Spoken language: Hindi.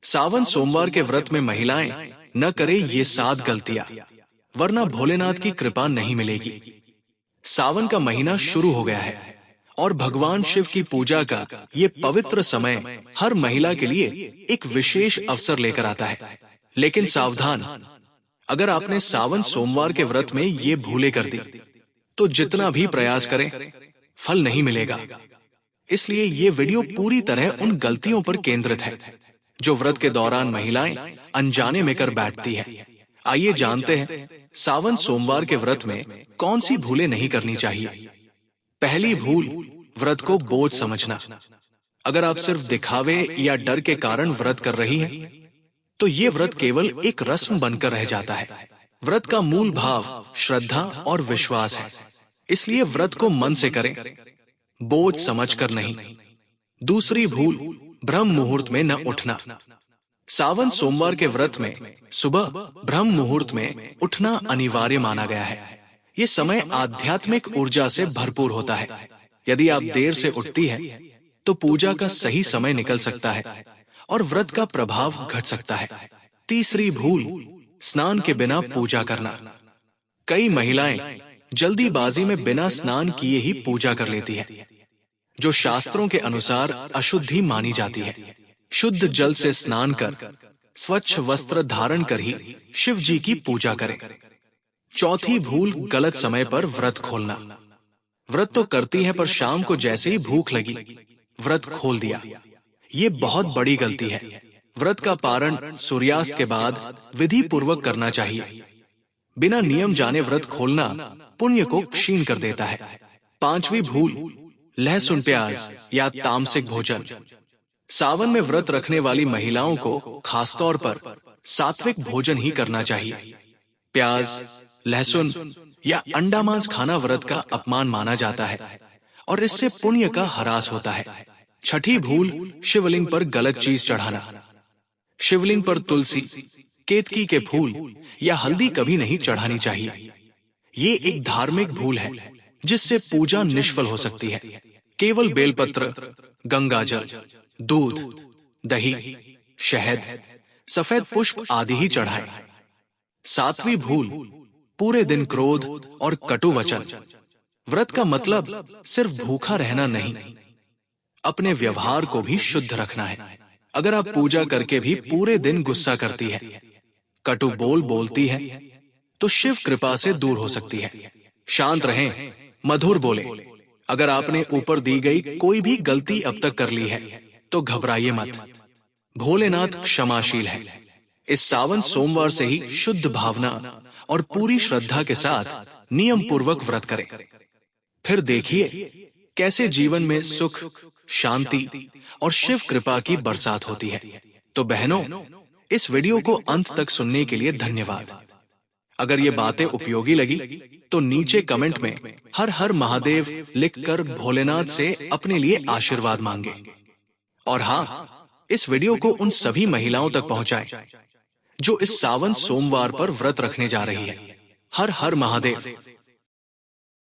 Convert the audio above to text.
सावन सोमवार के व्रत में महिलाएं न करे ये 7 गलतियां, वरना भोलेनाथ की कृपा नहीं मिलेगी। सावन का महीना शुरू हो गया है और भगवान शिव की पूजा का ये पवित्र समय हर महिला के लिए एक विशेष अवसर लेकर आता है। लेकिन सावधान, अगर आपने सावन सोमवार के व्रत में ये भूले कर दी तो जितना भी प्रयास करें फल नहीं मिलेगा। इसलिए ये वीडियो पूरी तरह उन गलतियों पर केंद्रित है जो व्रत के दौरान महिलाएं अनजाने में कर बैठती हैं। आइए जानते हैं सावन सोमवार के व्रत में कौन सी भूलें नहीं करनी चाहिए। पहली भूल, व्रत को बोझ समझना। अगर आप सिर्फ दिखावे या डर के कारण व्रत कर रही हैं, तो ये व्रत केवल एक रस्म बनकर रह जाता है। व्रत का मूल भाव श्रद्धा और विश्वास है, इसलिए व्रत को मन से करें, बोझ समझकर नहीं। दूसरी भूल, ब्रह्म मुहूर्त में न उठना। सावन सोमवार के व्रत में सुबह ब्रह्म मुहूर्त में उठना अनिवार्य माना गया है। ये समय आध्यात्मिक ऊर्जा से भरपूर होता है। यदि आप देर से उठती है तो पूजा का सही समय निकल सकता है और व्रत का प्रभाव घट सकता है। तीसरी भूल, स्नान के बिना पूजा करना। कई महिलाएं जल्दीबाजी में बिना स्नान किए ही पूजा कर लेती है, जो शास्त्रों के अनुसार अशुद्धि मानी जाती है। शुद्ध जल से स्नान कर स्वच्छ वस्त्र धारण कर ही शिव जी की पूजा करें। चौथी भूल, गलत समय पर व्रत खोलना। व्रत तो करती है पर शाम को जैसे ही भूख लगी व्रत खोल दिया। ये बहुत बड़ी गलती है। व्रत का पारण सूर्यास्त के बाद विधि पूर्वक करना चाहिए। बिना नियम जाने व्रत खोलना पुण्य को क्षीण कर देता है। पांचवी भूल, लहसुन प्याज या तामसिक भोजन। सावन में व्रत रखने वाली महिलाओं को खासतौर पर सात्विक भोजन ही करना चाहिए। प्याज, लहसुन या अंडा मांस खाना व्रत का अपमान माना जाता है और इससे पुण्य का ह्रास होता है। छठी भूल, शिवलिंग पर गलत चीज चढ़ाना। शिवलिंग पर तुलसी, केतकी के फूल या हल्दी कभी नहीं चढ़ानी चाहिए। ये एक धार्मिक भूल है जिससे पूजा निष्फल हो सकती है। केवल बेलपत्र, गंगाजल, दूध, दही, शहद, सफेद पुष्प आदि ही चढ़ाएं। सातवीं भूल, पूरे दिन क्रोध और कटु वचन। व्रत का मतलब सिर्फ भूखा रहना नहीं, अपने व्यवहार को भी शुद्ध रखना है। अगर आप पूजा करके भी पूरे दिन गुस्सा करती है, कटु बोलती है, तो शिव कृपा से दूर हो सकती है। शांत रहें, मधुर बोले। अगर आपने ऊपर दी गई कोई भी गलती अब तक कर ली है तो घबराइए मत, भोलेनाथ क्षमाशील है। इस सावन सोमवार से ही शुद्ध भावना और पूरी श्रद्धा के साथ नियम पूर्वक व्रत करें। फिर देखिए कैसे जीवन में सुख, शांति और शिव कृपा की बरसात होती है। तो बहनों, इस वीडियो को अंत तक सुनने के लिए धन्यवाद। अगर ये बातें उपयोगी लगी तो नीचे कमेंट में हर हर महादेव लिखकर भोलेनाथ से अपने लिए आशीर्वाद मांगे। और हाँ, इस वीडियो को उन सभी महिलाओं तक पहुंचाएं जो इस सावन सोमवार पर व्रत रखने जा रही है। हर हर महादेव।